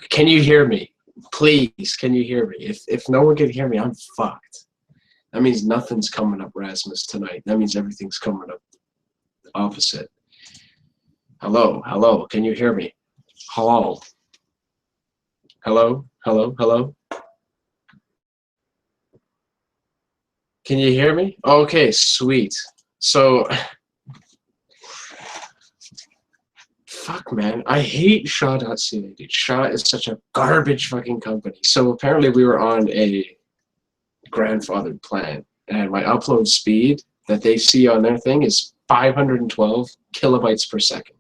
Can you hear me? Please, can you hear me? If no one can hear me, I'm fucked. That means nothing's coming up Rasmus tonight. That means everything's coming up opposite. Hello, hello, can you hear me? Hello. Hello, hello, hello. Can you hear me? Okay, sweet. So, fuck, man. I hate Shaw.ca, dude. Shaw is such a garbage fucking company. So apparently we were on a grandfathered plan, and my upload speed that they see on their thing is 512 kilobytes per second.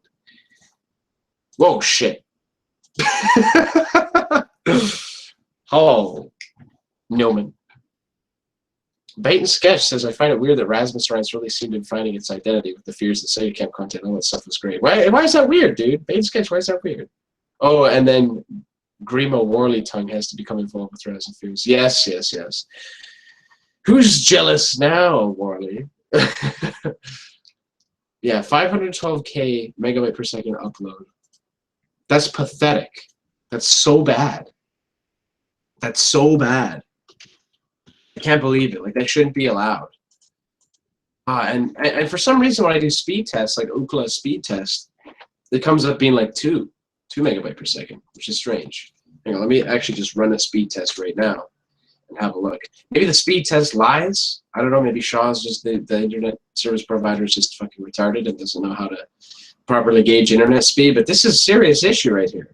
Whoa, shit. Oh, Newman. Bait and Sketch says, I find it weird that Rasmus Rants really seemed in finding its identity with the fears that say camp content. All that stuff was great. Why is that weird, dude? Bait and Sketch, why is that weird? Oh, and then Grimo Warley Tongue has to become involved with Raz and Fears. Yes, yes, yes. Who's jealous now, Warley? Yeah, 512K megabyte per second upload. That's pathetic. That's so bad. That's so bad. I can't believe it. Like, that shouldn't be allowed. And for some reason, when I do speed tests, like Ookla speed test, it comes up being like 2 megabyte per second, which is strange. Hang on, let me actually just run a speed test right now and have a look. Maybe the speed test lies. I don't know. Maybe Shaw's just the internet service provider is just fucking retarded and doesn't know how to properly gauge internet speed. But this is a serious issue right here.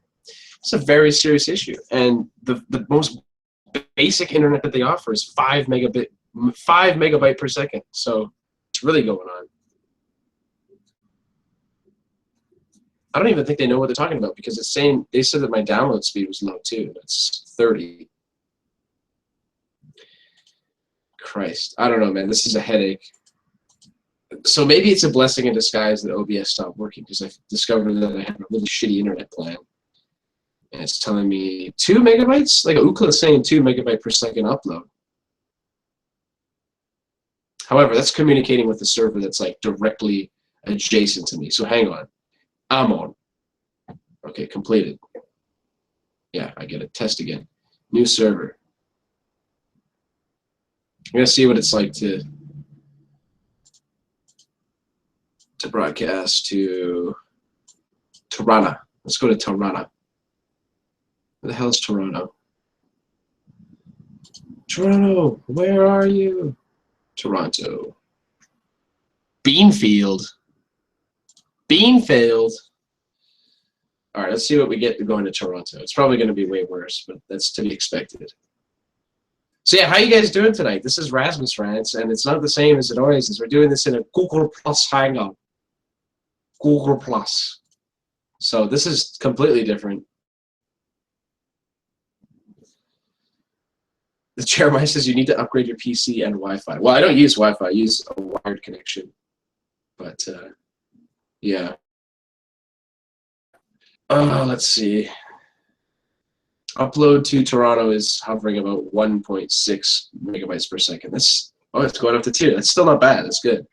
It's a very serious issue. And the most basic internet that they offer is 5 megabyte per second. So it's really going on. I don't even think they know what they're talking about because it's saying they said that my download speed was low too. It's 30. Christ, I don't know, man. This is a headache. So maybe it's a blessing in disguise that OBS stopped working because I discovered that I have a really shitty internet plan. And it's telling me 2 megabytes? Like Ookla is saying 2 megabyte per second upload. However, that's communicating with the server that's like directly adjacent to me. So hang on. I'm on. Okay, completed. Yeah, I get it. Test again. New server. I'm going to see what it's like to broadcast to Toronto. Let's go to Toronto. Where the hell is Toronto? Toronto, where are you? Toronto. Beanfield. Beanfield. All right, let's see what we get going to Toronto. It's probably going to be way worse, but that's to be expected. So yeah, how you guys doing tonight? This is Rasmus Rants, and it's not the same as it always is. We're doing this in a Google Plus Hangout. Google Plus. So this is completely different. The chairman says you need to upgrade your PC and Wi-Fi. Well, I don't use Wi-Fi. I use a wired connection. But, yeah. Let's see. Upload to Toronto is hovering about 1.6 megabytes per second. It's going up to 2. That's still not bad. That's good.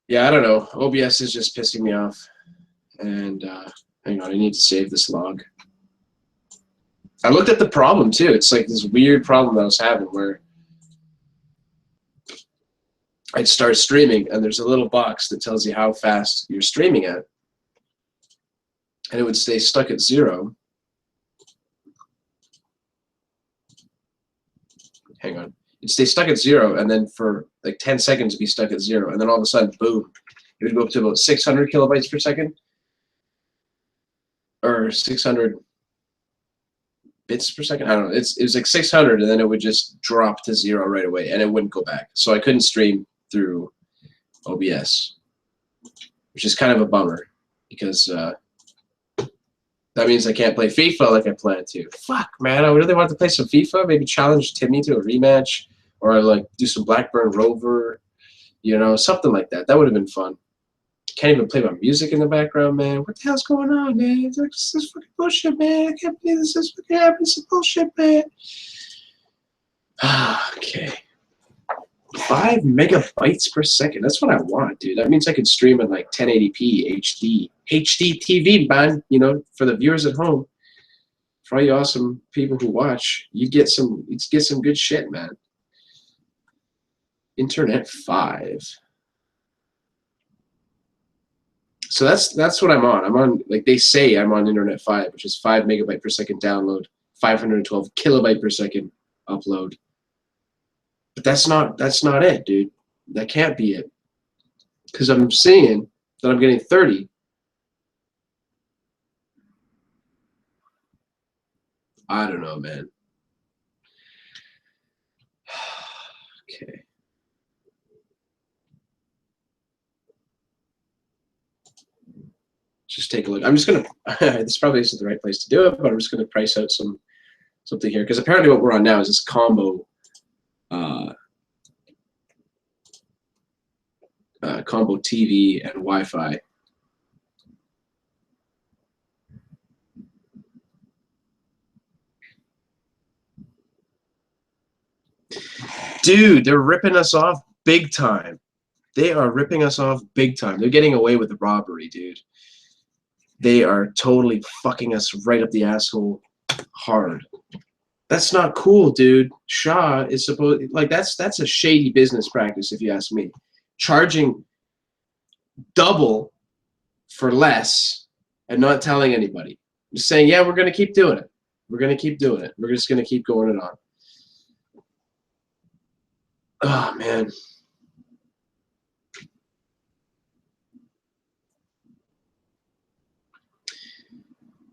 Yeah, I don't know. OBS is just pissing me off. And hang on, I need to save this log. I looked at the problem too. It's like this weird problem that I was having where I'd start streaming and there's a little box that tells you how fast you're streaming at. And it would stay stuck at 0. Hang on. It'd stay stuck at 0 and then for like 10 seconds it'd be stuck at 0. And then all of a sudden, boom, it would go up to about 600 kilobytes per second. Or 600 bits per second. I don't know. It was like 600, and then it would just drop to 0 right away, and it wouldn't go back. So I couldn't stream through OBS, which is kind of a bummer because that means I can't play FIFA like I planned to. Fuck, man. I really want to play some FIFA. Maybe challenge Timmy to a rematch, or like do some Blackburn Rover, you know, something like that. That would have been fun. Can't even play my music in the background, man. What the hell's going on, man? It's like, this is fucking bullshit, man. I can't believe this is fucking happening. This is bullshit, man. Okay. 5 megabytes per second. That's what I want, dude. That means I could stream at like 1080p HD TV, man. You know, for the viewers at home. For all you awesome people who watch, you get some good shit, man. Internet 5. So that's what I'm on. I'm on, like they say I'm on Internet 5, which is 5 megabyte per second download, 512 kilobyte per second upload. But that's not it, dude. That can't be it. Because I'm seeing that I'm getting 30. I don't know, man. Okay. Just take a look. I'm just gonna. This probably isn't the right place to do it, but I'm just gonna price out something here because apparently what we're on now is this combo, combo TV and Wi-Fi. Dude, they're ripping us off big time. They are ripping us off big time. They're getting away with the robbery, dude. They are totally fucking us right up the asshole hard. That's not cool, dude. Shaw is supposed, like, that's a shady business practice if you ask me. Charging double for less and not telling anybody. Just saying, yeah, we're going to keep doing it. We're going to keep doing it. We're just going to keep going it on. Oh, man.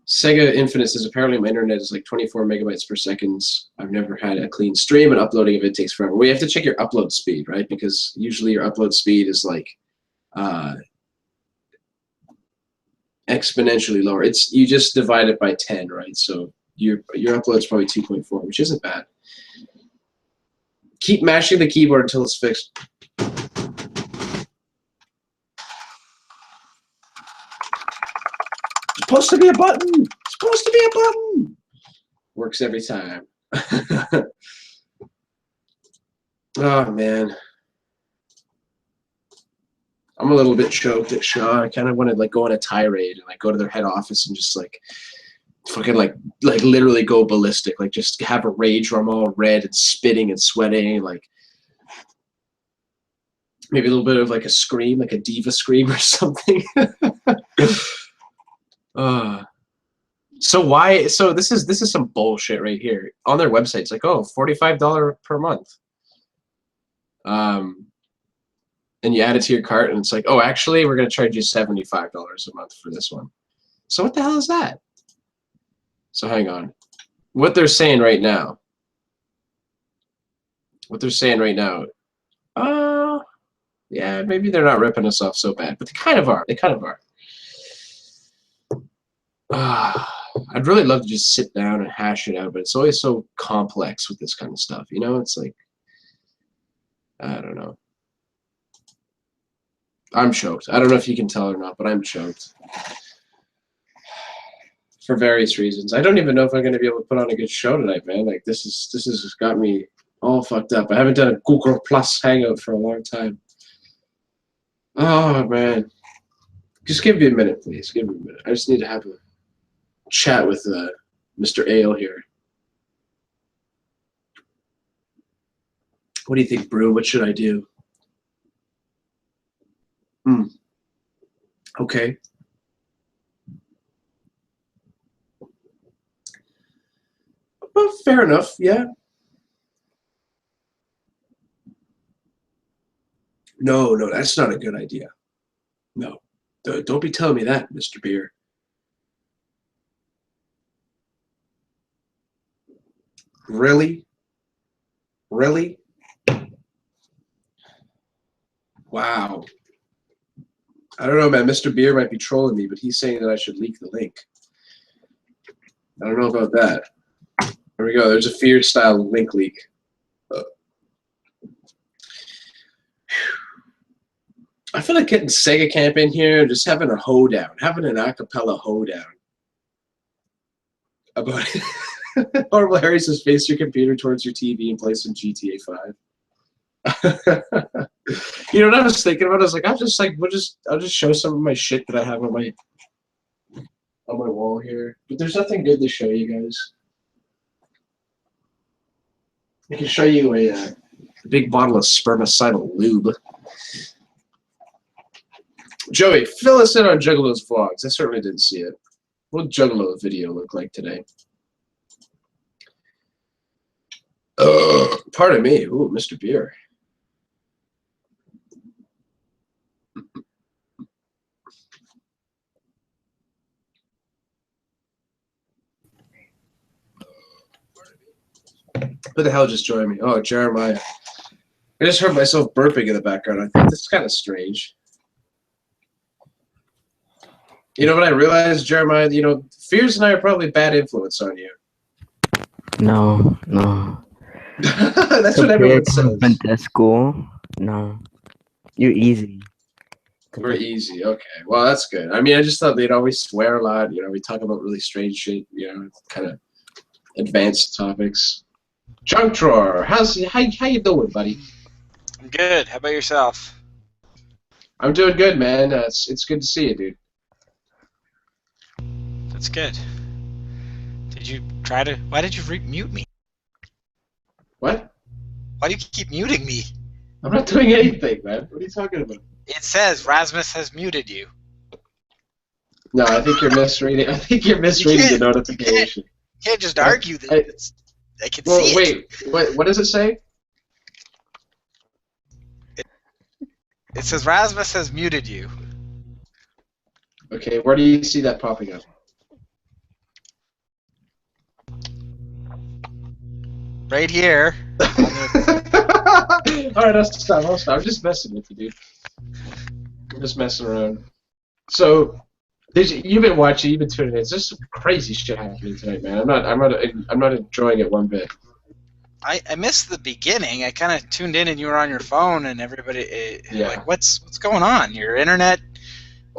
Sega Infinite says, apparently my internet is like 24 megabytes per second. I've never had a clean stream, and uploading of it takes forever. Well, you have to check your upload speed, right? Because usually your upload speed is like exponentially lower. You just divide it by 10, right? So your upload's probably 2.4, which isn't bad. Keep mashing the keyboard until it's fixed. It's supposed to be a button. It's supposed to be a button. Works every time. Oh, man. I'm a little bit choked at Shaw. I kind of want to like go on a tirade and like go to their head office and just like fucking like literally go ballistic. Like just have a rage where I'm all red and spitting and sweating. Like maybe a little bit of like a scream, like a diva scream or something. So why? So this is some bullshit right here on their website. It's like, oh, $45 per month. And you add it to your cart, and it's like, oh, actually, we're going to charge you $75 a month for this one. So what the hell is that? So hang on. What they're saying right now. Yeah, maybe they're not ripping us off so bad, but they kind of are. They kind of are. I'd really love to just sit down and hash it out, but it's always so complex with this kind of stuff. You know, it's like, I don't know. I'm choked. I don't know if you can tell or not, but I'm choked. For various reasons. I don't even know if I'm going to be able to put on a good show tonight, man. Like, this has got me all fucked up. I haven't done a Google Plus Hangout for a long time. Oh, man. Just give me a minute, please. Give me a minute. I just need to have a chat with Mr. Ale here. What do you think, Brew? What should I do? Okay. Well, fair enough, yeah. No, that's not a good idea. No. Don't be telling me that, Mr. Beer. Really? Really? Wow. I don't know, man. Mr. Beer might be trolling me, but he's saying that I should leak the link. I don't know about that. There we go. There's a Feared-style link leak. I feel like getting Sega Camp in here and just having a hoedown, having an a cappella hoedown about Horrible Harry says face your computer towards your TV and play some GTA 5. You know what I was thinking about? I was like, I'll just show some of my shit that I have on my on my wall here, but there's nothing good to show you guys. I can show you a big bottle of spermicidal lube. Joey, fill us in on Juggalo's vlogs. I certainly didn't see it. What did Juggalo video look like today? Pardon me. Ooh, Mr. Beer. Who the hell just joined me? Oh, Jeremiah. I just heard myself burping in the background. I think this is kind of strange. You know what I realized, Jeremiah? You know, Fears and I are probably bad influence on you. No. That's what everyone says. Went to school? No. You're easy. We're easy. Okay. Well, that's good. I mean, I just thought they'd always swear a lot. You know, we talk about really strange shit, you know, kind of advanced topics. Junk Drawer, how you doing, buddy? I'm good. How about yourself? I'm doing good, man. It's good to see you, dude. That's good. Did you try to... Why did you mute me? What? Why do you keep muting me? I'm not doing anything, man. What are you talking about? It says Rasmus has muted you. No, I think you're misreading. I think you're misreading the notification. You can't just argue that I can see it. Wait, what does it say? It says Rasmus has muted you. Okay, where do you see that popping up? Right here. Alright, I'll stop. I'm just messing with you, dude. I'm just messing around. So, you've been watching, you've been tuning in. There's just some crazy shit happening tonight, man. I'm not enjoying it one bit. I missed the beginning. I kind of tuned in and you were on your phone and everybody like what's going on? Your internet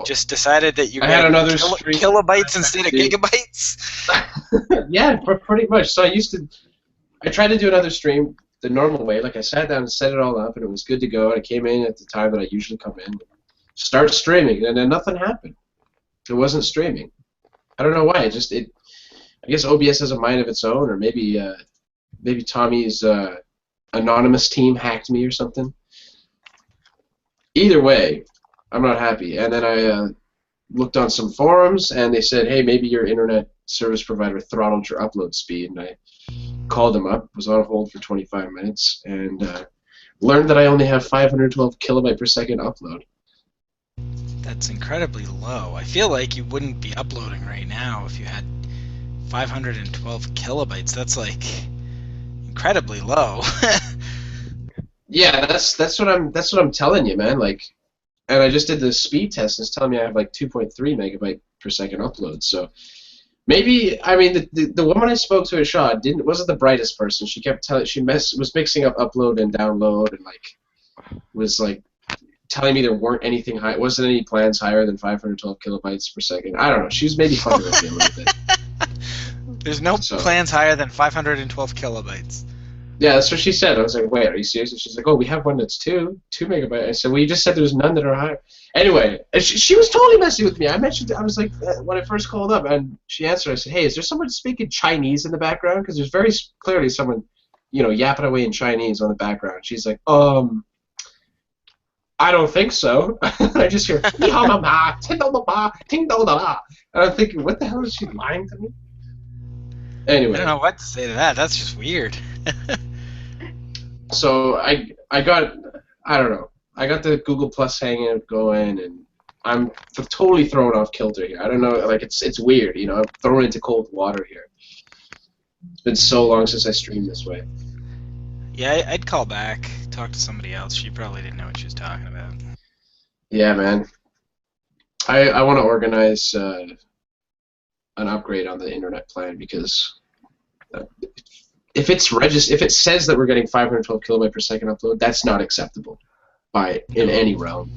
just decided that you had another stream kilobytes instead of gigabytes. Yeah, pretty much. So I tried to do another stream the normal way. Like I sat down and set it all up and it was good to go. And I came in at the time that I usually come in, start streaming, and then nothing happened. It wasn't streaming. I don't know why. I guess OBS has a mind of its own, or maybe Tommy's anonymous team hacked me or something. Either way, I'm not happy. And then I looked on some forums, and they said, hey, maybe your internet service provider throttled your upload speed. And I called them up, was on hold for 25 minutes, and learned that I only have 512 kilobyte per second upload. That's incredibly low. I feel like you wouldn't be uploading right now if you had 512 kilobytes. That's like incredibly low. Yeah, that's what I'm telling you, man. Like, and I just did the speed test, and it's telling me I have like 2.3 megabyte per second upload. So maybe, I mean, the woman I spoke to at Shaw wasn't the brightest person. She kept was mixing up upload and download, and was telling me there weren't wasn't any plans higher than 512 kilobytes per second. I don't know. She was maybe fucking with me a little bit. There's no plans higher than 512 kilobytes. Yeah, that's what she said. I was like, wait, are you serious? And she's like, oh, we have one that's 2 megabytes. I said, well, you just said there's none that are higher. Anyway, she was totally messing with me. I was like, when I first called up, and she answered, I said, hey, is there someone speaking Chinese in the background? Because there's very clearly someone, yapping away in Chinese on the background. She's like, I don't think so. I just hear, and I'm thinking, what the hell is she lying to me? Anyway. I don't know what to say to that. That's just weird. So I got the Google Plus Hangout going, and I'm totally thrown off kilter here. I don't know, it's weird, I'm thrown into cold water here. It's been so long since I streamed this way. Yeah, I'd call back, talk to somebody else. She probably didn't know what she was talking about. Yeah, man. I want to organize an upgrade on the internet plan, because if it says that we're getting 512 kilobyte per second upload, that's not acceptable in any realm.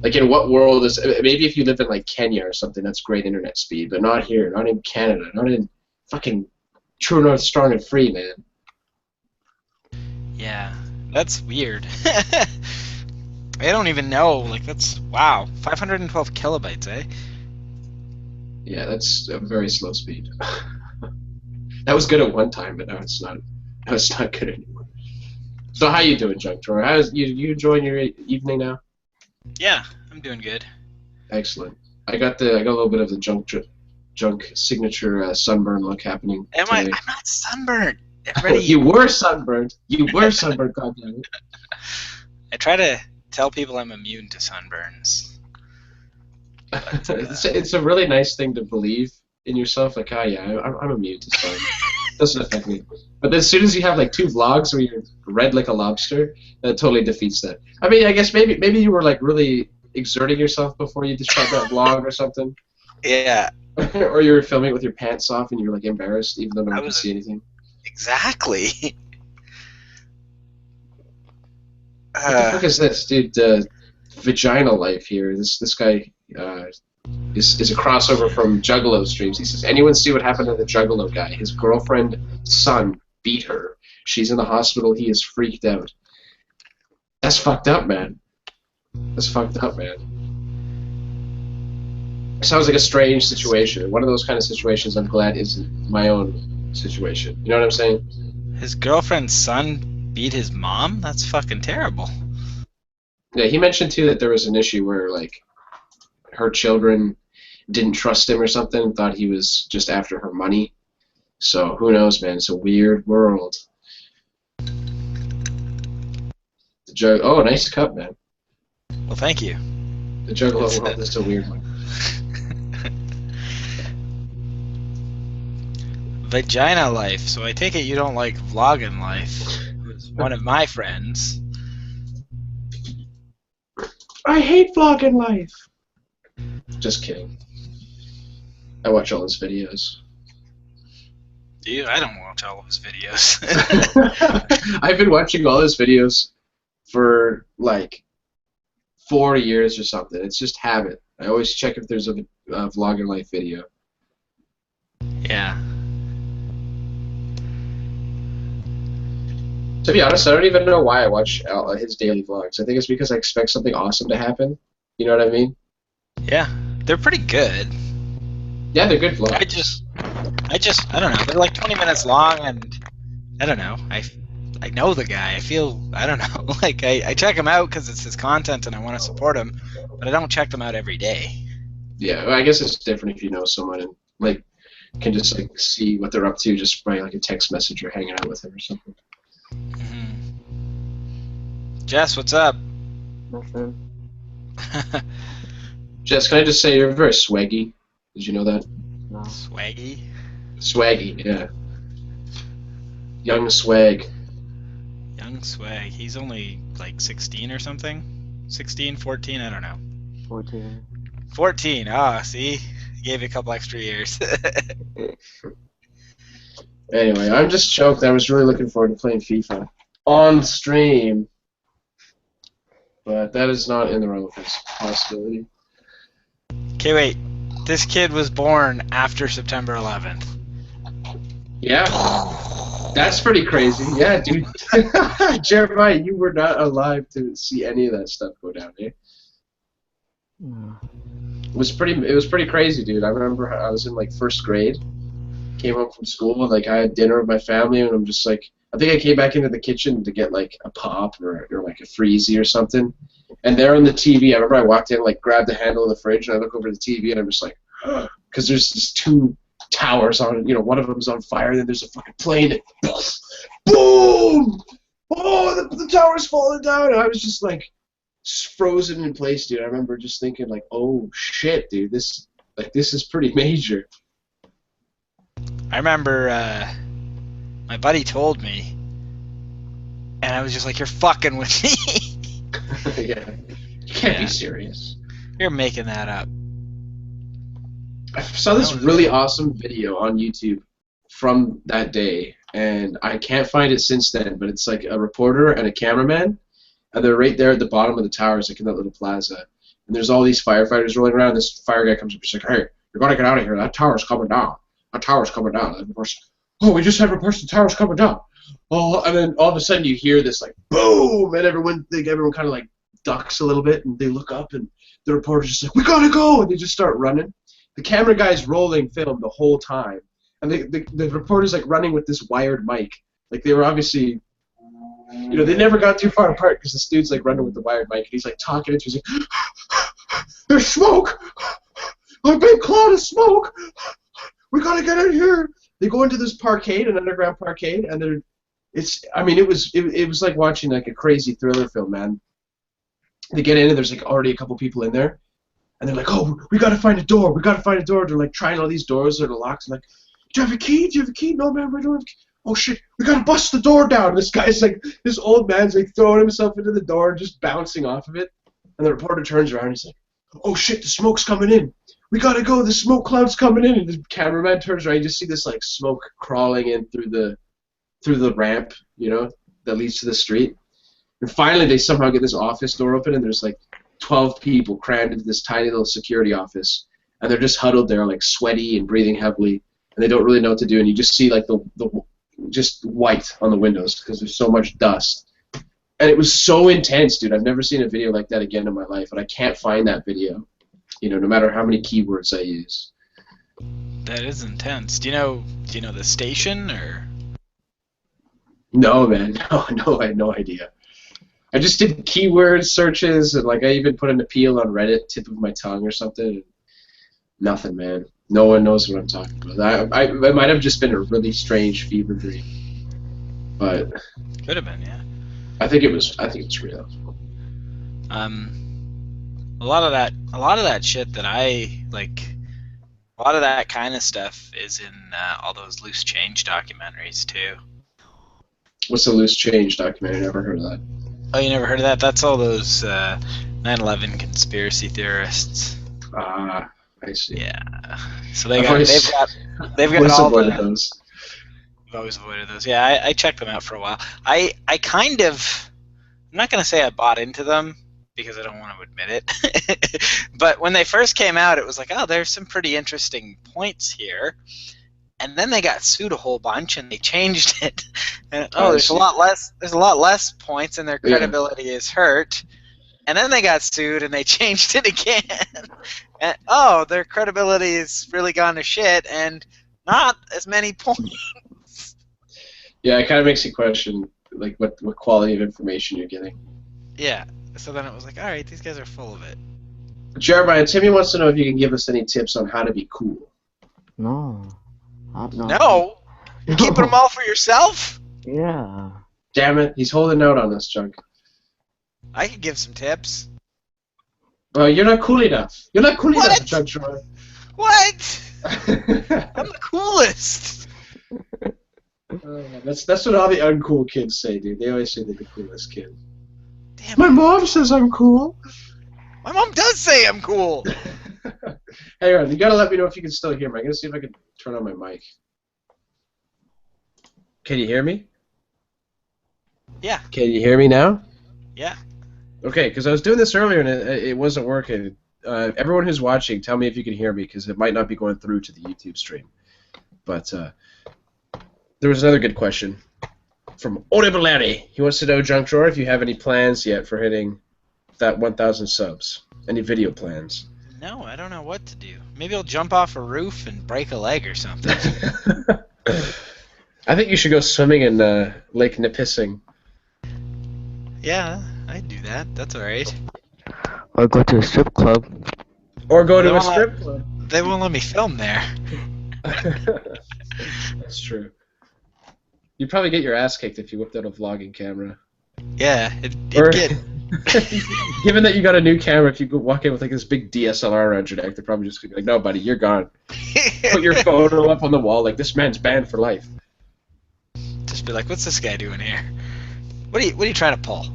Like, in what world is... Maybe if you live in, Kenya or something, that's great internet speed, but not here, not in Canada, not in fucking True North Strong and Free, man. Yeah, that's weird. I don't even know, that's... Wow, 512 kilobytes, eh? Yeah, that's a very slow speed. That was good at one time, but now it's not. Now it's not good anymore. So how you doing, Junk Drawer? How's you enjoying your evening now? Yeah, I'm doing good. Excellent. I got a little bit of the junk signature sunburn look happening Am I? today. I'm not sunburned. Everybody, You were sunburned. You were sunburned. Goddamn it. I try to tell people I'm immune to sunburns. It's a really nice thing to believe in yourself. Like, oh yeah, I'm immune to sun. Doesn't affect me. But then as soon as you have like 2 vlogs where you're red like a lobster, that totally defeats that. I mean, I guess maybe you were like really exerting yourself before you just tried that vlog or something. Yeah, Or you were filming it with your pants off and you were like embarrassed even though no I one could was- see anything. exactly. What the fuck is this, dude? Vagina Life here. This guy is a crossover from Juggalo streams. He says, anyone see what happened to the Juggalo guy? His girlfriend's son beat her. She's in the hospital. He is freaked out. That's fucked up, man. That's fucked up, man. Sounds like a strange situation. One of those kind of situations I'm glad isn't my own situation. You know what I'm saying? His girlfriend's son beat his mom? That's fucking terrible. Yeah, he mentioned too that there was an issue where like her children didn't trust him or something and thought he was just after her money. So who knows, man? It's a weird world. Oh, nice cup, man. Well, thank you. The Juggalo It's- world is a weird one. Vagina Life. So I take it you don't like vlogging life. Who's one of my friends. I hate vlogging life. Just kidding. I watch all his videos. Do you? I don't watch all of his videos. I've been watching all his videos for like 4 years or something. It's just habit. I always check if there's a vlogging life video. Yeah. To be honest, I don't even know why I watch his daily vlogs. I think it's because I expect something awesome to happen. You know what I mean? Yeah. They're pretty good. Yeah, they're good vlogs. I don't know. They're like 20 minutes long, and I don't know. I know the guy. I don't know. Like I check him out because it's his content and I want to support him, but I don't check them out every day. Yeah, well, I guess it's different if you know someone and like can just like see what they're up to just by like a text message or hanging out with him or something. Mm-hmm. Jess, what's up? Nothing. Jess, can I just say you're very swaggy? Did you know that? No. Swaggy. Swaggy, yeah. Young swag. Young swag. He's only like 16 or something. 16, 14, I don't know. 14. 14. Ah, see? Gave you a couple extra years. Anyway, I'm just choked. I was really looking forward to playing FIFA on stream. But that is not in the realm of possibility. Okay, wait. This kid was born after September 11th. Yeah? That's pretty crazy. Yeah, dude. Jeremiah, you were not alive to see any of that stuff go down, eh? No. It was pretty crazy, dude. I remember I was in like first grade, came home from school, and like I had dinner with my family, and I'm just like, I think I came back into the kitchen to get like a pop or like a freezy or something, and there on the TV, I remember I walked in, like grabbed the handle of the fridge, and I look over the TV, and I'm just like, because there's just 2 towers on, one of them's on fire, and then there's a fucking plane that, boom! Oh, the tower's falling down, and I was just like, frozen in place, dude. I remember just thinking like, oh shit, dude, this is pretty major. I remember my buddy told me, and I was just like, "You're fucking with me. Yeah, you can't be Yeah. serious. You're making that up." I saw this really awesome video on YouTube from that day, and I can't find it since then. But it's like a reporter and a cameraman, and they're right there at the bottom of the towers, like in that little plaza. And there's all these firefighters rolling around. This fire guy comes up, he's like, "Hey, you're gonna get out of here. That tower's coming down. That tower's coming down." And the person, "Oh, we just had reports the tower's coming down." Oh, and then all of a sudden you hear this like boom, and everyone kind of like ducks a little bit, and they look up, and the reporter's just like, "We gotta go!" And they just start running. The camera guy's rolling film the whole time, and the reporter's like running with this wired mic. Like they were obviously, they never got too far apart because this dude's like running with the wired mic, and he's like talking into. He's like, "There's smoke! A big cloud of smoke! We gotta get in here!" They go into this parkade, an underground parkade, and it was like watching like a crazy thriller film, man. They get in and there's like already a couple people in there, and they're like, "Oh, we gotta find a door. We gotta find a door." They're like trying all these doors that are locked. And like, "Do you have a key? Do you have a key?" "No, man, we don't have a key." "Oh shit, we gotta bust the door down." And this guy's like, this old man's like throwing himself into the door and just bouncing off of it. And the reporter turns around and he's like, "Oh shit, the smoke's coming in. We gotta go. The smoke cloud's coming in." And the cameraman turns around. You just see this like smoke crawling in through the ramp, that leads to the street. And finally, they somehow get this office door open, and there's like 12 people crammed into this tiny little security office, and they're just huddled there, like sweaty and breathing heavily, and they don't really know what to do. And you just see like the just white on the windows because there's so much dust. And it was so intense, dude. I've never seen a video like that again in my life, and I can't find that video. No matter how many keywords I use. That is intense. Do you know the station or? No, man. No, I had no idea. I just did keyword searches, and like I even put an appeal on Reddit, tip of my tongue or something. Nothing, man. No one knows what I'm talking about. I it might have just been a really strange fever dream, but Could have been, yeah. I think it's real. A lot of that shit that I like, a lot of that kind of stuff is in all those loose change documentaries too. What's the loose change documentary? I never heard of that. Oh, you never heard of that? That's all those 9/11 conspiracy theorists. Ah, I see. Yeah. So they've got all those. I've always avoided those. Yeah, I checked them out for a while. I kind of, I'm not gonna say I bought into them because I don't want to admit it. But when they first came out, it was like, oh, there's some pretty interesting points here. And then they got sued a whole bunch, and they changed it. And there's a lot less points, and their credibility is hurt. And then they got sued, and they changed it again. And their credibility has really gone to shit, and not as many points. Yeah, it kind of makes you question like what quality of information you're getting. Yeah. So then it was like, all right, these guys are full of it. Jeremiah, Timmy wants to know if you can give us any tips on how to be cool. No. No? You're keeping them all for yourself? Yeah. Damn it, he's holding out on us, Chunk. I could give some tips. Well, you're not cool enough. You're not cool enough, Chunk Troy. What? I'm the coolest. That's what all the uncool kids say, dude. They always say they're the coolest kid. Damn My mom says I'm cool. My mom does say I'm cool. Hang on, you gotta let me know if you can still hear me. I'm gonna see if I can turn on my mic. Can you hear me? Yeah. Can you hear me now? Yeah. Okay, because I was doing this earlier and it wasn't working. Everyone who's watching, tell me if you can hear me, because it might not be going through to the YouTube stream. But there was another good question from Odebalani. He wants to know, Junk Drawer, if you have any plans yet for hitting that 1,000 subs. Any video plans? No, I don't know what to do. Maybe I'll jump off a roof and break a leg or something. I think you should go swimming in Lake Nipissing. Yeah, I'd do that. That's alright. Or go to a strip club. Or go to a strip club. They won't let me film there. That's true. You'd probably get your ass kicked if you whipped out a vlogging camera. Yeah, it'd get... Given that you got a new camera, if you go walk in with like this big DSLR around your neck, they're probably just gonna be like, "No, buddy, you're gone." Put your photo up on the wall, like this man's banned for life. Just be like, "What's this guy doing here? What are you trying to pull?"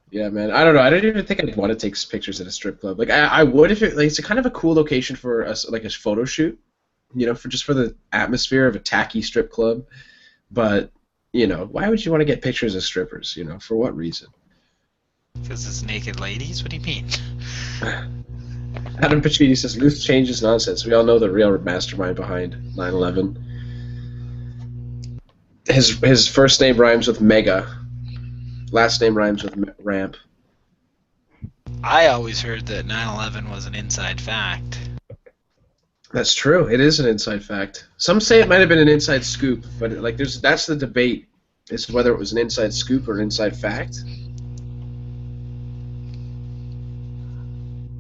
Yeah, man. I don't know. I don't even think I'd want to take pictures at a strip club. Like I would if it, like, it's a kind of a cool location for us, like a photo shoot. For the atmosphere of a tacky strip club, but. Why would you want to get pictures of strippers? For what reason? Because it's naked ladies? What do you mean? Adam Pacini says, loose change is nonsense. We all know the real mastermind behind 9/11. His first name rhymes with Mega. Last name rhymes with Ramp. I always heard that 9/11 was an inside fact. That's true. It is an inside fact. Some say it might have been an inside scoop, but like that's the debate is whether it was an inside scoop or an inside fact.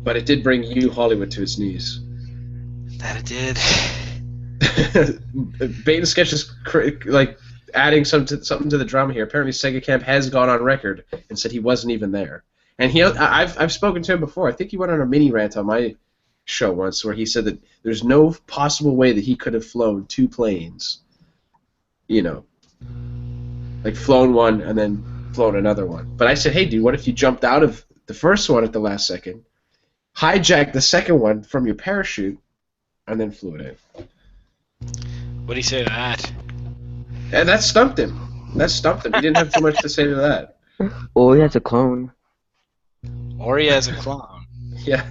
But it did bring Hugh Hollywood to its knees. That it did. Bait and Sketch is like adding something to the drama here. Apparently, Sega Camp has gone on record and said he wasn't even there. And I've spoken to him before. I think he went on a mini rant on my show once where he said that there's no possible way that he could have flown 2 planes. You know, like flown one and then flown another one. But I said, hey, dude, what if you jumped out of the first one at the last second, hijacked the second one from your parachute, and then flew it in? What do you say to that? And that stumped him. He didn't have too much to say to that. Oh, he has a clone. Or he has a clone. Yeah.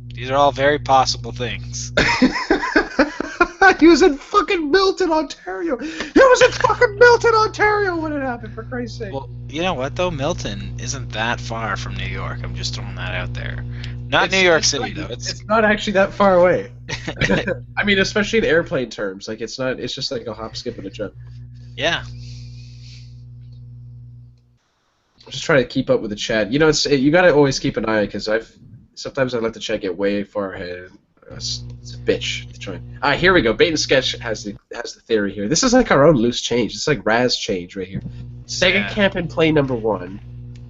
These are all very possible things. He was in fucking Milton, Ontario. When it happened, for Christ's sake. Well, you know what though? Milton isn't that far from New York. I'm just throwing that out there. Not New York City though. It's not actually that far away. I mean, especially in airplane terms. Like it's not. It's just like a hop, skip, and a jump. Yeah. I'm just trying to keep up with the chat. You know, you gotta always keep an eye because sometimes I let the chat get way far ahead. It's a bitch to try. Here we go. Bait and Sketch has the theory here. This is like our own loose change. It's like Raz change right here. Sega Camp in play number 1,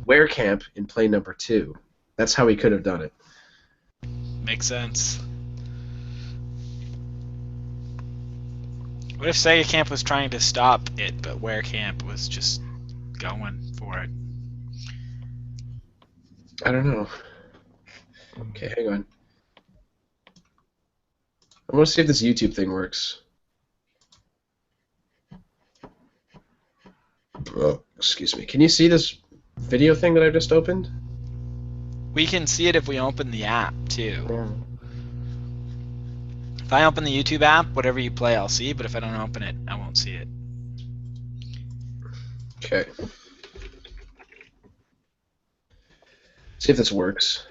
Ware Camp in play number 2. That's how he could have done it. Makes sense. What if Sega Camp was trying to stop it, but Ware Camp was just going for it? I don't know. Okay, hang on. I want to see if this YouTube thing works. Oh, excuse me. Can you see this video thing that I just opened? We can see it if we open the app too. Yeah. If I open the YouTube app, whatever you play, I'll see. But if I don't open it, I won't see it. Okay. See if this works.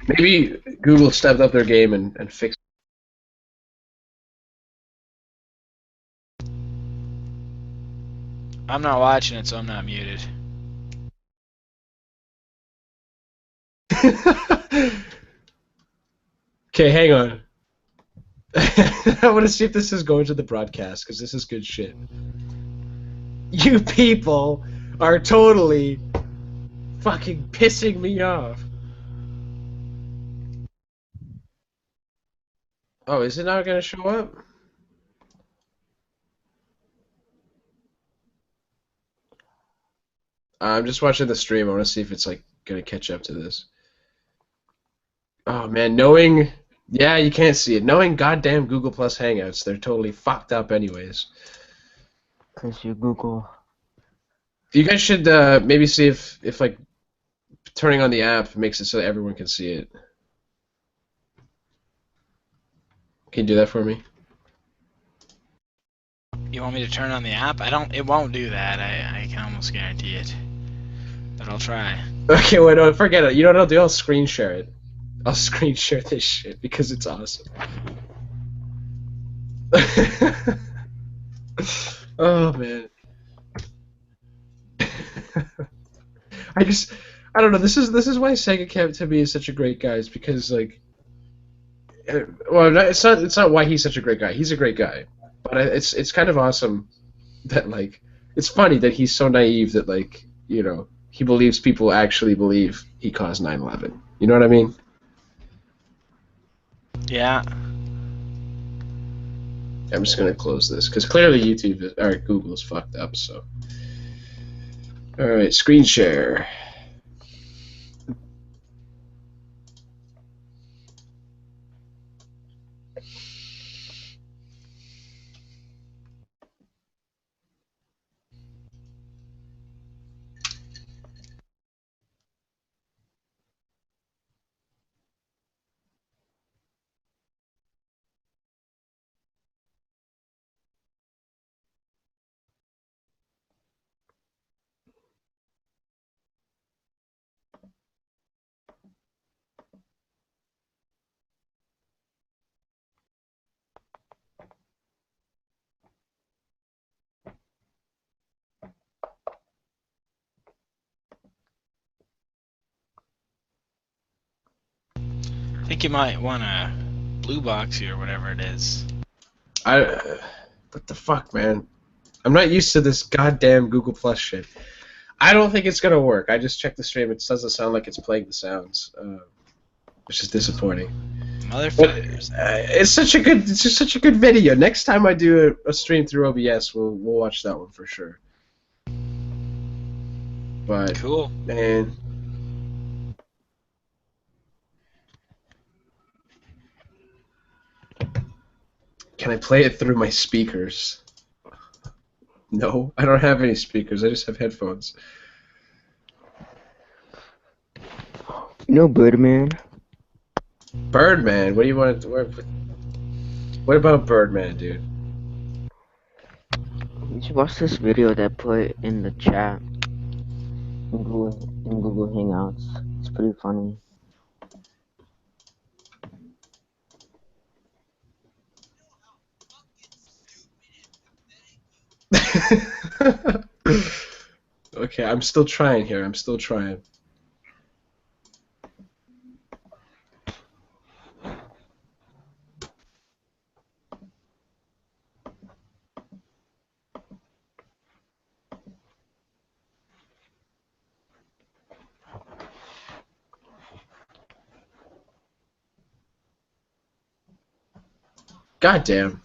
Maybe Google stepped up their game and fixed. I'm not watching it, so I'm not muted. Okay, hang on. I want to see if this is going to the broadcast, because this is good shit. You people are totally fucking pissing me off. Oh, is it not going to show up? I'm just watching the stream. I want to see if it's like going to catch up to this. Oh man, yeah, you can't see it. Knowing goddamn Google Plus Hangouts, they're totally fucked up anyways. Cause you Google. You guys should maybe see if like turning on the app makes it so that everyone can see it. Can you do that for me? You want me to turn on the app? It won't do that. I can almost guarantee it. But I'll try. Okay, wait, no, forget it. You know what I'll do? I'll screen share it. I'll screen share this shit because it's awesome. Oh man. I don't know. This is why Sega Camp to me is such a great guy. Is because like, well, it's not why he's such a great guy. He's a great guy, but it's kind of awesome that like it's funny that he's so naive that like he believes people actually believe he caused 9/11. You know what I mean? Yeah. I'm just gonna close this because clearly Google is fucked up. So, all right, screen share. think you might want to blue box you or whatever it is. What the fuck, man? I'm not used to this goddamn Google Plus shit. I don't think it's gonna work. I just checked the stream. It doesn't sound like it's playing the sounds, which is disappointing. Motherfuckers. It's just such a good video. Next time I do a stream through OBS, we'll watch that one for sure. But Cool. man, can I play it through my speakers? No, I don't have any speakers. I just have headphones. You know Birdman? Birdman, what do you want to? What about Birdman, dude? You should watch this video that I put in the chat in Google Hangouts. It's pretty funny. Okay, I'm still trying here. I'm still trying. God damn.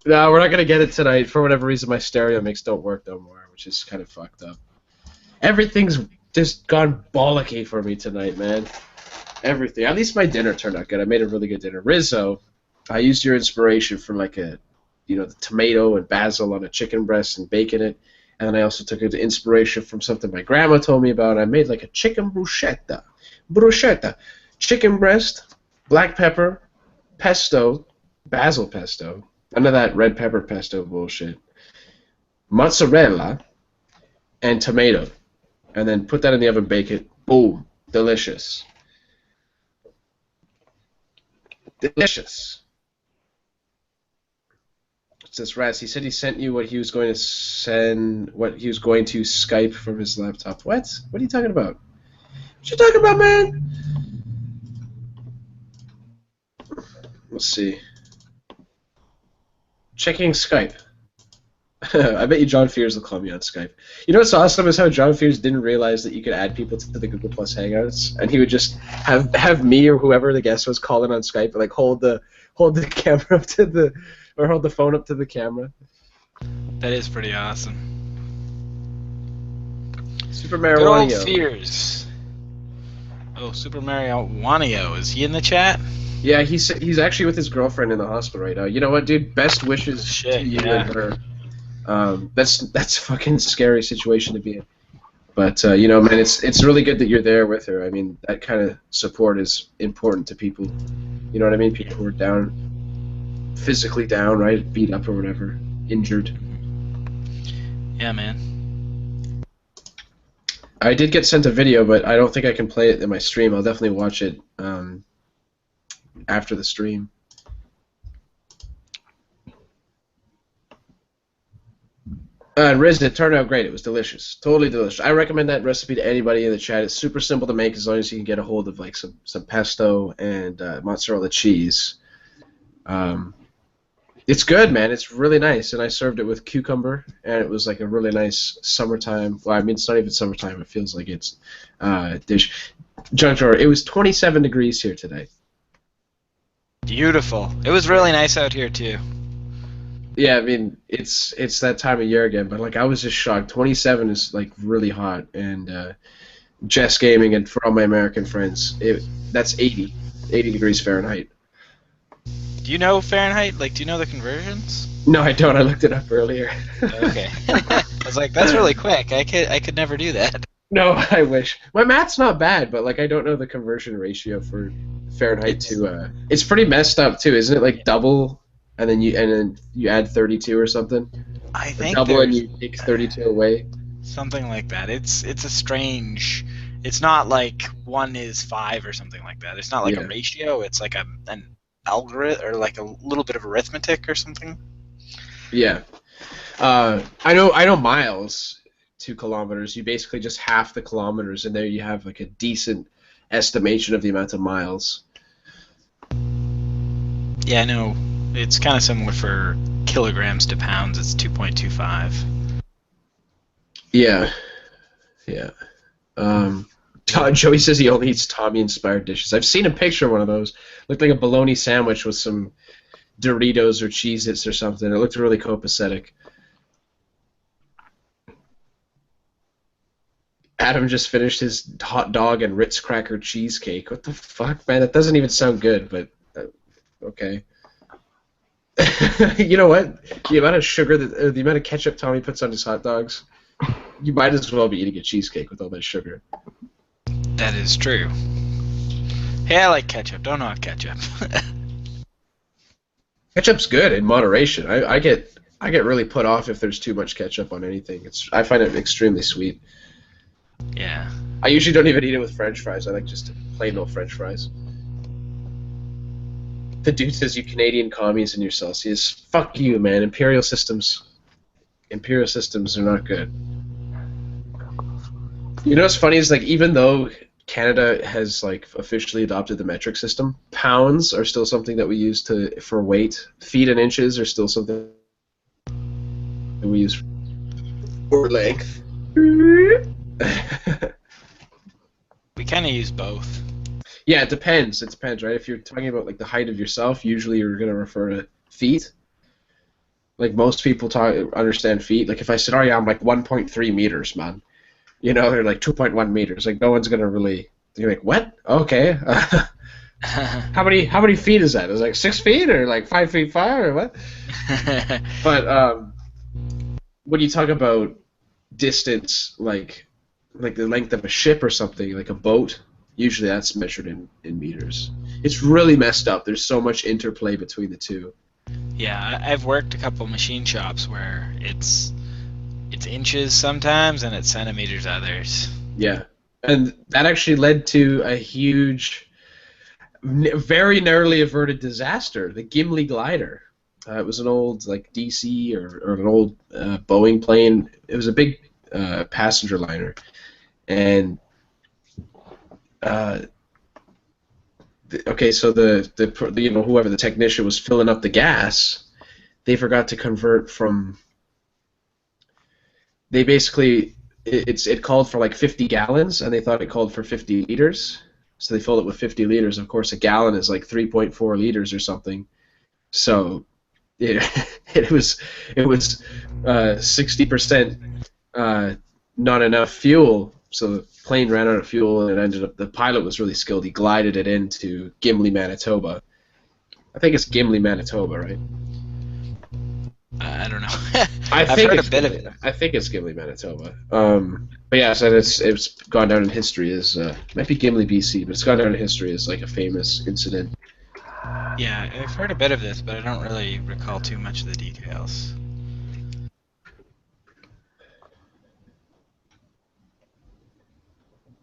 No, we're not gonna get it tonight. For whatever reason, my stereo mix don't work no more, which is kind of fucked up. Everything's just gone bollocky for me tonight, man. Everything. At least my dinner turned out good. I made a really good dinner. Rizzo, I used your inspiration for like the tomato and basil on a chicken breast and bacon it. And then I also took the inspiration from something my grandma told me about. I made like a chicken bruschetta. Bruschetta. Chicken breast, black pepper, pesto, basil pesto. None of that red pepper pesto bullshit. Mozzarella and tomato. And then put that in the oven, bake it. Boom. Delicious. Delicious. What's this, Raz? He said he sent you what he was going to Skype from his laptop. What? What are you talking about? What you talking about, man? Let's see. Checking Skype. I bet you John Fears will call me on Skype. You know what's awesome is how John Fears didn't realize that you could add people to the Google Plus Hangouts, and he would just have me or whoever the guest was calling on Skype, and like hold the camera up to hold the phone up to the camera. That is pretty awesome. Super Good old Mario. Fears. Oh, Super Mario Wanio. Is he in the chat? Yeah, he's actually with his girlfriend in the hospital right now. You know what, dude? Best wishes Shit, to you yeah. and her. That's a fucking scary situation to be in. But you know, man, it's really good that you're there with her. I mean, that kind of support is important to people. You know what I mean? People who are down, physically down, right? Beat up or whatever, injured. Yeah, man. I did get sent a video, but I don't think I can play it in my stream. I'll definitely watch it after the stream. Riz, it turned out great. It was delicious. Totally delicious. I recommend that recipe to anybody in the chat. It's super simple to make as long as you can get a hold of like some pesto and mozzarella cheese. It's good, man. It's really nice. And I served it with cucumber, and it was like a really nice summertime. Well, I mean, it's not even summertime. It feels like it's dish. John Drawer, it was 27 degrees here today. Beautiful. It was really nice out here too. Yeah, I mean, it's that time of year again, but like I was just shocked. 27 is like really hot, and Jess Gaming and for all my American friends, that's 80 degrees Fahrenheit. Do you know Fahrenheit? Like, do you know the conversions? No, I don't. I looked it up earlier. Okay. I was like, that's really quick. I could never do that. No, I wish. My math's not bad, but like I don't know the conversion ratio for Fahrenheit to. It's pretty messed up too, isn't it? Like double. And then you add 32 or something. I think double and there's you take 32 away. something like that. It's a strange. It's not like 1 is 5 or something like that. It's not like a ratio. It's like an algorithm or like a little bit of arithmetic or something. Yeah, I know miles, 2 kilometers. You basically just half the kilometers, and there you have like a decent estimation of the amount of miles. Yeah, I know. It's kind of similar for kilograms to pounds. It's 2.25. Yeah. Joey says he only eats Tommy-inspired dishes. I've seen a picture of one of those. Looked like a bologna sandwich with some Doritos or Cheez-Its or something. It looked really copacetic. Adam just finished his hot dog and Ritz cracker cheesecake. What the fuck, man? That doesn't even sound good, but okay. You know what? The amount of sugar, the amount of ketchup Tommy puts on his hot dogs, you might as well be eating a cheesecake with all that sugar. That is true. Hey, I like ketchup. Don't knock ketchup. Ketchup's good in moderation. I get really put off if there's too much ketchup on anything. I find it extremely sweet. Yeah. I usually don't even eat it with French fries. I like just plain old French fries. The dude says, "You Canadian commies and your Celsius." Fuck you, man. Imperial systems are not good. You know what's funny is, like, even though Canada has, like, officially adopted the metric system, pounds are still something that we use for weight. Feet and inches are still something that we use for length. We kind of use both. Yeah, it depends. It depends, right? If you're talking about, like, the height of yourself, usually you're going to refer to feet. Like, most people understand feet. Like, if I said, "Oh yeah, I'm like 1.3 meters, man," you know, they're like 2.1 meters. Like, no one's gonna really. You're like, "What? Okay." How many feet is that? Is it like 6 feet or like 5 feet 5 or what? But when you talk about distance, like the length of a ship or something, like a boat, usually that's measured in meters. It's really messed up. There's so much interplay between the two. Yeah, I've worked a couple machine shops where it's inches sometimes and it's centimeters others. Yeah, and that actually led to a huge, very narrowly averted disaster. The Gimli glider. It was an old like DC or an old Boeing plane. It was a big passenger liner, and okay, so the whoever the technician was filling up the gas, they forgot to convert from. They basically it called for like 50 gallons, and they thought it called for 50 liters, so they filled it with 50 liters. Of course, a gallon is like 3.4 liters or something, so it was 60% not enough fuel. So the plane ran out of fuel, and it ended up. The pilot was really skilled. He glided it into Gimli, Manitoba. I think it's Gimli, Manitoba, right? I don't know. I've heard a bit of it. I think it's Gimli, Manitoba. But yeah, so it's gone down in history as might be Gimli, BC, but it's gone down in history as like a famous incident. Yeah, I've heard a bit of this, but I don't really recall too much of the details.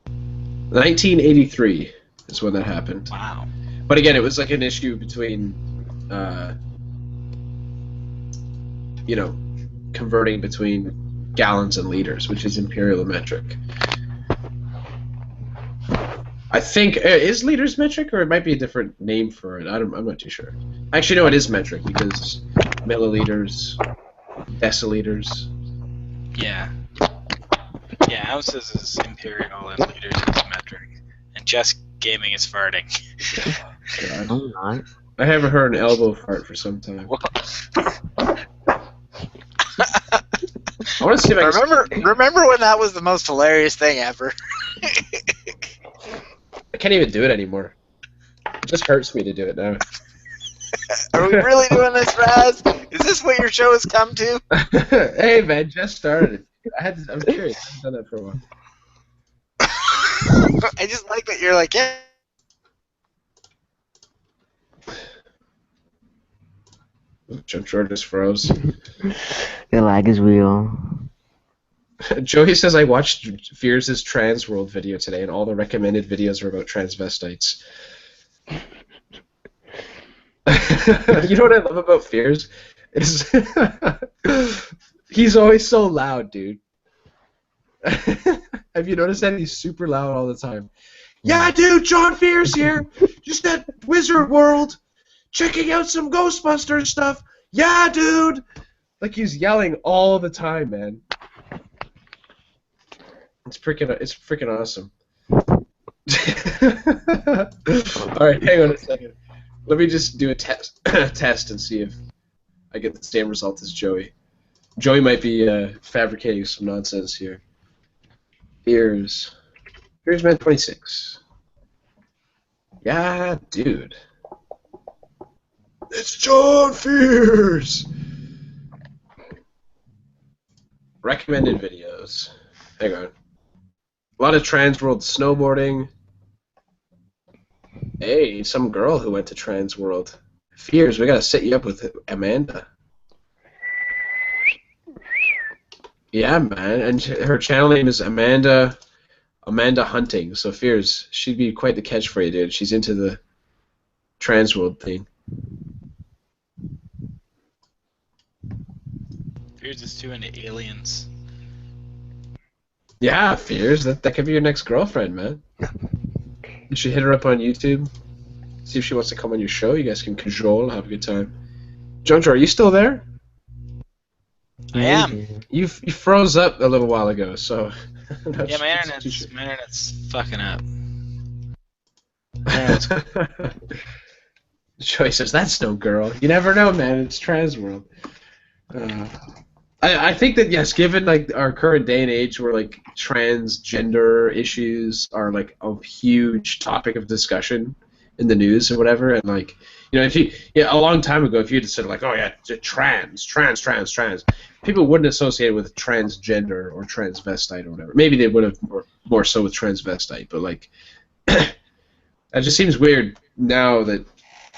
In 1983 is when that happened. Wow. But again, it was like an issue between, converting between gallons and liters, which is imperial metric. I think is liters metric, or it might be a different name for it. I'm not too sure. Actually, no, it is metric because milliliters, deciliters. Yeah. Yeah, ounces is imperial and liters is metric. And just gaming is farting. God. I'm not. I haven't heard an elbow fart for some time. I want to see if I can... Remember when that was the most hilarious thing ever? I can't even do it anymore. It just hurts me to do it now. Are we really doing this, Raz? Is this what your show has come to? Hey man, just started. I'm curious. I haven't done that for a while. I just like that you're like, yeah. Jump short just froze. The lag is real. Joey says, "I watched Fears' Trans World video today, and all the recommended videos are about transvestites." You know what I love about Fears? Is he's always so loud, dude. Have you noticed that he's super loud all the time? Yeah, dude, John Fears here. Just at Wizard World, checking out some Ghostbusters stuff. Yeah, dude. Like he's yelling all the time, man. It's freaking awesome. All right, hang on a second. Let me just do a test and see if I get the same result as Joey. Joey might be fabricating some nonsense here. Here's man 26. Yeah, dude. It's John Fears. Recommended videos. Hang on. A lot of Transworld snowboarding. Hey, some girl who went to Transworld. Fears, we gotta set you up with Amanda. Yeah, man, and her channel name is Amanda Hunting. So Fears, she'd be quite the catch for you, dude. She's into the Transworld thing. Fears is too into aliens. Yeah, Fears, that could be your next girlfriend, man. You should hit her up on YouTube. See if she wants to come on your show. You guys can cajole, have a good time. Jonjo, are you still there? I am. You froze up a little while ago, so. Yeah, my internet's fucking up. Joey says, that's no girl. You never know, man. It's Transworld. I think that, yes, given like our current day and age where like transgender issues are like a huge topic of discussion in the news or whatever, and like, you know, a long time ago, if you had said like, oh yeah, trans, people wouldn't associate it with transgender or transvestite or whatever. Maybe they would have more so with transvestite, but like, that just seems weird now that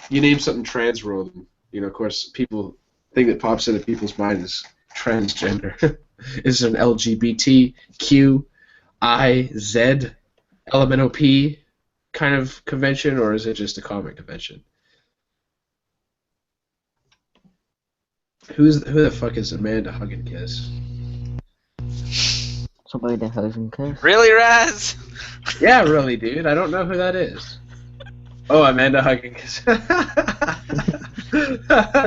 you name something Transworld, and, you know, of course, thing that pops into people's mind is transgender. Is it an LGBTQIZ LMNOP kind of convention, or is it just a comic convention? Who the fuck is Amanda Huggin Kiss? Somebody that hugs and kisses. Really, Raz? Yeah, really, dude. I don't know who that is. Oh, Amanda Huggin Kiss.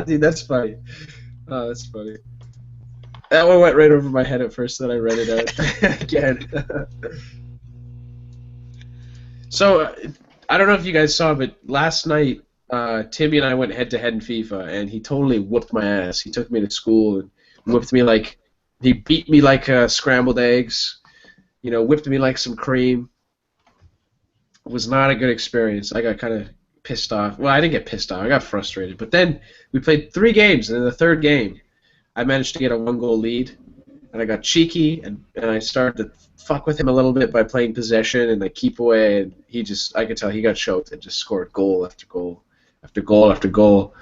Dude, that's funny. Oh, that's funny. That one went right over my head at first, then I read it out again. So, I don't know if you guys saw, but last night, Timmy and I went head-to-head in FIFA, and he totally whooped my ass. He took me to school and whipped me like... He beat me like scrambled eggs, you know, whipped me like some cream. It was not a good experience. I got kind of pissed off. Well, I didn't get pissed off. I got frustrated. But then we played 3 games, and in the 3rd game, I managed to get a 1-goal lead, and I got cheeky, and I started to fuck with him a little bit by playing possession and like keep away, and I could tell he got choked and just scored goal after goal after goal after goal.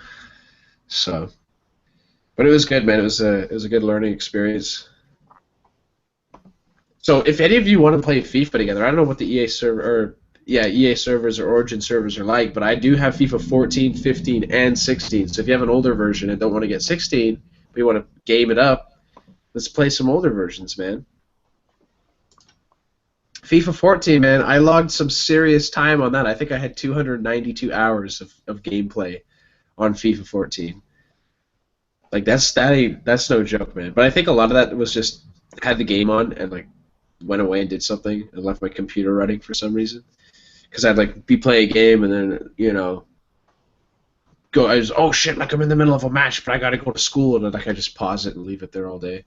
So, but it was good, man. It was a good learning experience. So if any of you want to play FIFA together, I don't know what the EA servers or Origin servers are like, but I do have FIFA 14, 15, and 16. So if you have an older version and don't want to get 16, but you want to game it up, let's play some older versions, man. FIFA 14, man, I logged some serious time on that. I think I had 292 hours of gameplay on FIFA 14. Like that's no joke, man. But I think a lot of that was just had the game on and like went away and did something and left my computer running for some reason. Because I'd like be playing a game and then, you know, oh shit, like I'm in the middle of a match, but I gotta go to school, and like I just pause it and leave it there all day.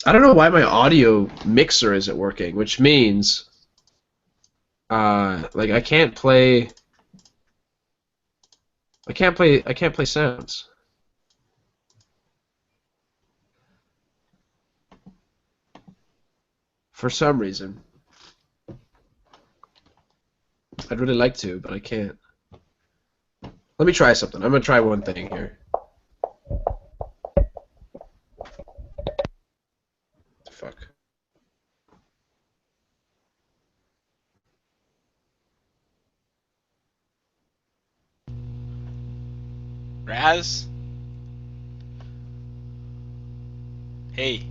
I don't know why my audio mixer isn't working, which means like I can't play sounds. For some reason. I'd really like to, but I can't. Let me try something. I'm gonna try one thing here. Fuck. Raz? Hey.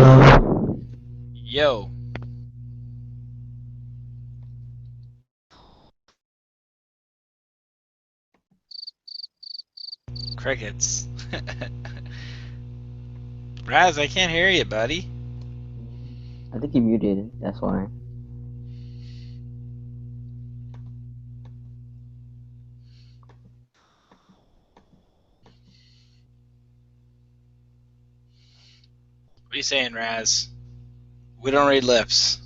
Yo. Yo. Crickets. Raz, I can't hear you, buddy. I think you muted. That's why. What are you saying, Raz? We don't read lips.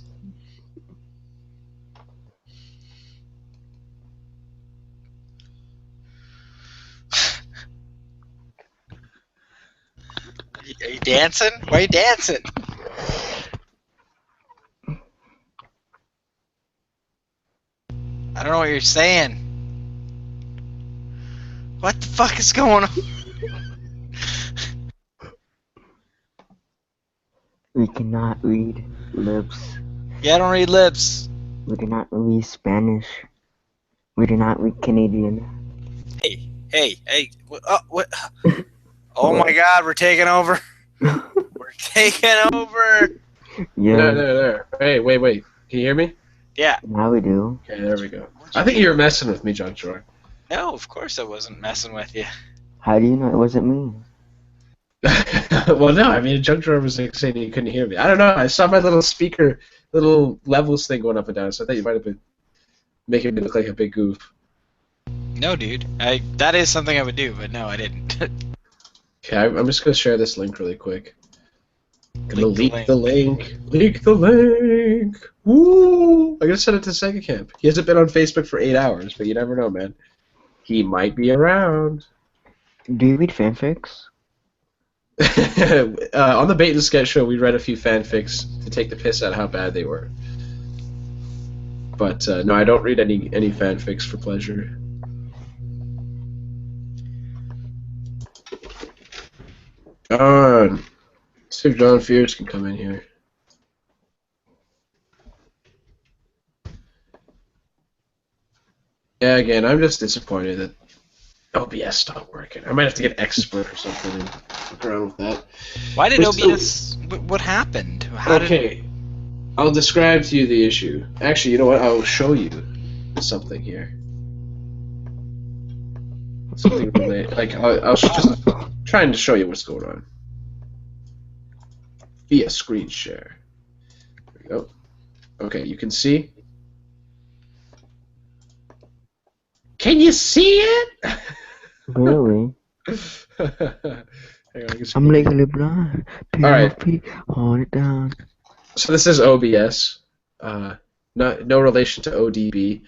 Are you dancing? Why are you dancing? I don't know what you're saying. What the fuck is going on? We cannot read lips. Yeah, I don't read lips. We do not read Spanish. We do not read Canadian. Hey. What? Oh my God, we're taking over. We're taking over. Yeah. There. Hey, wait. Can you hear me? Yeah. Now we do. Okay, there we go. I think you're messing with me, John Troy. No, of course I wasn't messing with you. How do you know it wasn't me? Well, no, I mean, Junk Drawer was like saying he couldn't hear me. I don't know. I saw my little speaker, little levels thing going up and down, so I thought you might have been making me look like a big goof. No, dude. That is something I would do, but no, I didn't. Okay, I'm just gonna share this link really quick. Gonna Leak leak the link. Leak the link. Woo! I'm gonna send it to Sega Camp. He hasn't been on Facebook for 8 hours, but you never know, man. He might be around. Do you read fanfics? On the Bait and Sketch show, we read a few fanfics to take the piss out of how bad they were. But no, I don't read any fanfics for pleasure. John, see if John Fears can come in here. Yeah, again, I'm just disappointed that OBS stopped working. I might have to get Expert or something and fuck around with that. Why did We're still- OBS? What happened? How did? Okay, I'll describe to you the issue. Actually, you know what? I'll show you something here. Something related. Like I'll just trying to show you what's going on via screen share. There we go. Okay, you can see. Can you see it? Really? Hang on, I can I'm legally blind. Alright. PLP, hold it down. So this is OBS, no relation to ODB.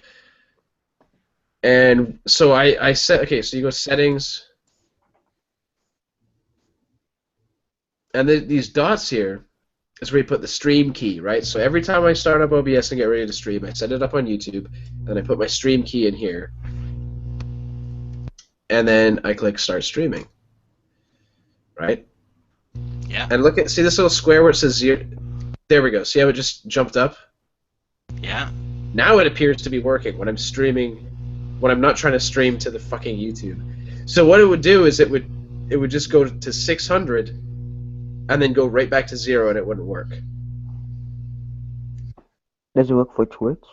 And so I set, okay, so you go settings, and these dots here is where you put the stream key, right? So every time I start up OBS and get ready to stream, I set it up on YouTube, and I put my stream key in here, and then I click start streaming, right? Yeah. And look at, see this little square where it says 0? There we go. See how it just jumped up? Yeah. Now it appears to be working when I'm streaming, when I'm not trying to stream to the fucking YouTube. So what it would do is it would just go to 600 and then go right back to 0 and it wouldn't work. Does it work for Twitch?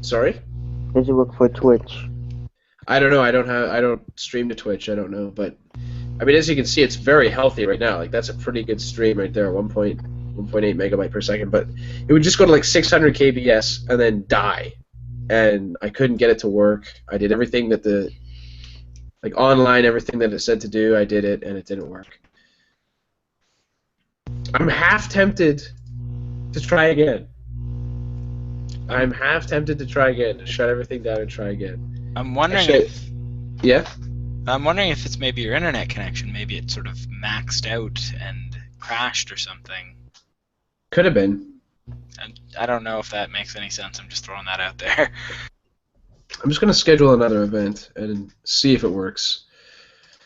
Sorry? Does it work for Twitch? I don't know. I don't stream to Twitch. I don't know, but I mean, as you can see, it's very healthy right now. Like that's a pretty good stream right there, 1.8 megabyte per second. But it would just go to like 600 kbs and then die, and I couldn't get it to work. I did everything that online, everything that it said to do. I did it, and it didn't work. I'm half tempted to try again. I'm half tempted to try again. Shut everything down and try again. I'm wondering Actually, if Yeah. I'm wondering if it's maybe your internet connection. Maybe it sort of maxed out and crashed or something. Could have been. And I don't know if that makes any sense. I'm just throwing that out there. I'm just going to schedule another event and see if it works.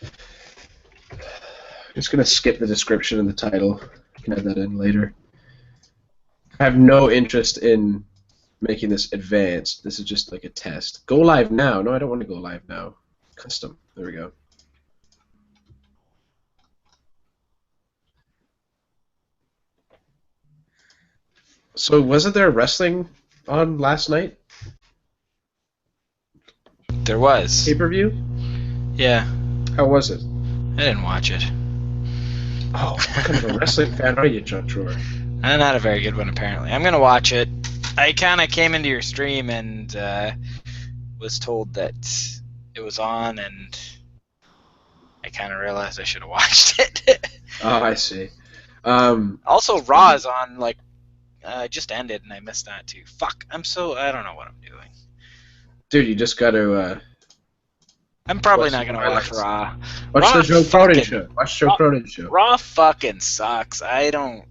I'm just going to skip the description and the title. I can add that in later. I have no interest in making this advanced. This is just like a test. Go live now. No, I don't want to go live now. Custom. There we go. So wasn't there wrestling on last night? There was. Pay-per-view? Yeah, How was it? I didn't watch it. Oh, what kind of a wrestling fan are you, John Troy? I'm not a very good one, apparently. I'm gonna watch it. I kind of came into your stream and was told that it was on, and I kind of realized I should have watched it. Oh, I see. Also, Raw is on, like, just ended, and I missed that too. Fuck, I don't know what I'm doing. Dude, you just got to I'm probably Watch not gonna the watch highlights. Raw. watch Raw the Joe Cronin fucking- show. Watch Joe Cronin show. Raw fucking sucks. I don't.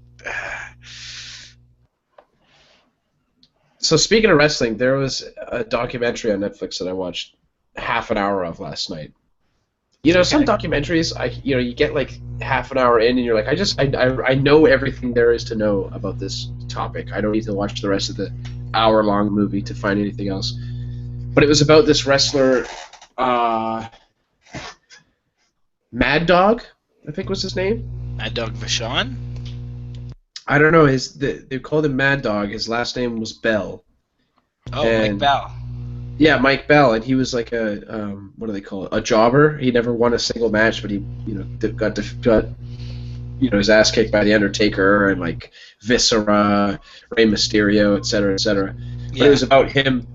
So speaking of wrestling, there was a documentary on Netflix that I watched half an hour of last night. You know, some documentaries, you get like half an hour in, and you're like, I know everything there is to know about this topic. I don't need to watch the rest of the hour-long movie to find anything else. But it was about this wrestler, Mad Dog, I think was his name. Mad Dog Vachon? I don't know. They called him Mad Dog. His last name was Bell. Oh, And- Mike Bell. Yeah, Mike Bell, and he was like a what do they call it? A jobber. He never won a single match, but he got his ass kicked by the Undertaker and like Viscera, Rey Mysterio, etc., etc. But Yeah. it was about him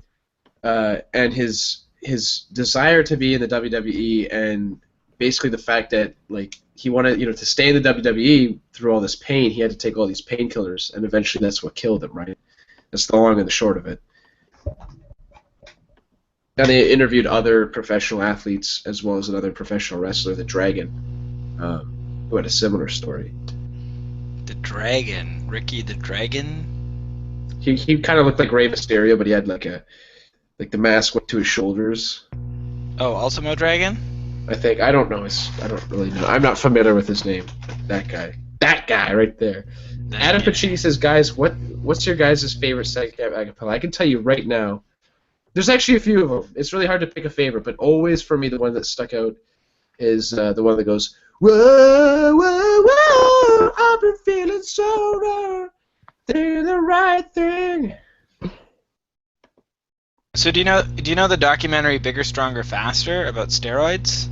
and his desire to be in the WWE, and basically the fact that like he wanted to stay in the WWE through all this pain. He had to take all these painkillers, and eventually that's what killed him. Right? That's the long and the short of it. And they interviewed other professional athletes as well as another professional wrestler, the Dragon, who had a similar story. The Dragon. Ricky the Dragon? He kind of looked like Rey Mysterio, but he had like the mask went to his shoulders. Oh, Ultimo Dragon? I think I don't really know. I'm not familiar with his name. That guy right there. Adam Pacini says, guys, what's your guys' favorite second acapella? I can tell you right now. There's actually a few of them. It's really hard to pick a favorite, but always for me the one that stuck out is the one that goes, whoa, whoa, whoa, I've been feeling so doing the right thing. So do you know the documentary Bigger, Stronger, Faster about steroids?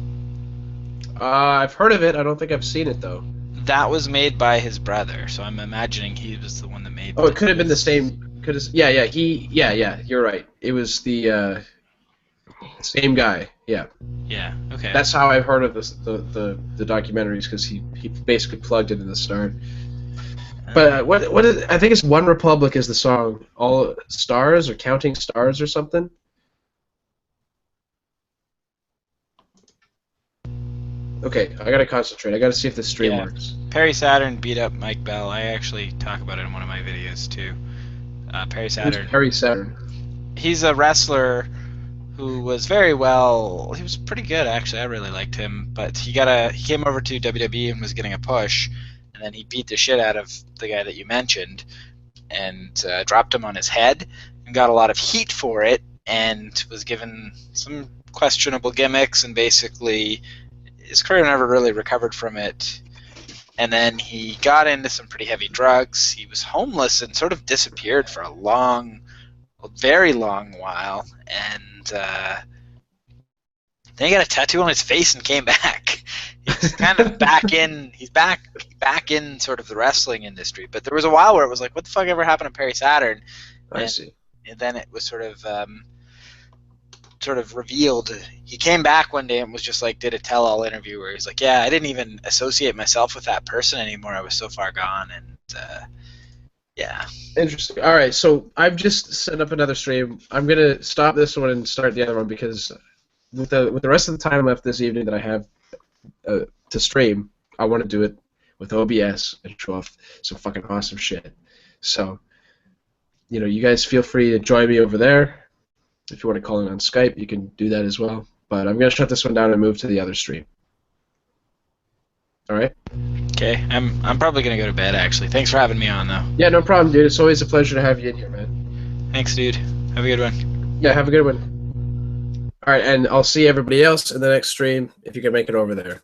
I've heard of it. I don't think I've seen it though. That was made by his brother, so I'm imagining he was the one that made. Oh, it could have been the same. Yeah. You're right. It was the same guy. Yeah. Yeah. Okay. That's how I've heard of the documentaries, because he basically plugged it in the start. But what is, I think it's One Republic is the song. All Stars or Counting Stars or something. Okay, I gotta concentrate. I gotta see if this stream works. Perry Saturn beat up Mike Bell. I actually talk about it in one of my videos too. Perry Saturn. Who's Perry Saturn? He's a wrestler who was very well. He was pretty good actually. I really liked him, but he came over to WWE and was getting a push, and then he beat the shit out of the guy that you mentioned, and dropped him on his head, and got a lot of heat for it, and was given some questionable gimmicks, and basically his career never really recovered from it. And then he got into some pretty heavy drugs. He was homeless and sort of disappeared for a very long while. And then he got a tattoo on his face and came back. He's kind of back in. He's back in sort of the wrestling industry. But there was a while where it was like, what the fuck ever happened to Perry Saturn? I see. And then it was sort of revealed. He came back one day and was just like, did a tell-all interview where he's like, yeah, I didn't even associate myself with that person anymore. I was so far gone. And yeah. Interesting. All right, so I've just set up another stream. I'm gonna stop this one and start the other one, because with the rest of the time left this evening that I have to stream, I want to do it with OBS and show off some fucking awesome shit. So, you guys feel free to join me over there. If you want to call in on Skype, you can do that as well. But I'm gonna shut this one down and move to the other stream. All right. Okay. I'm probably gonna go to bed actually. Thanks for having me on though. Yeah, no problem, dude. It's always a pleasure to have you in here, man. Thanks, dude. Have a good one. Yeah, have a good one. All right, and I'll see everybody else in the next stream if you can make it over there.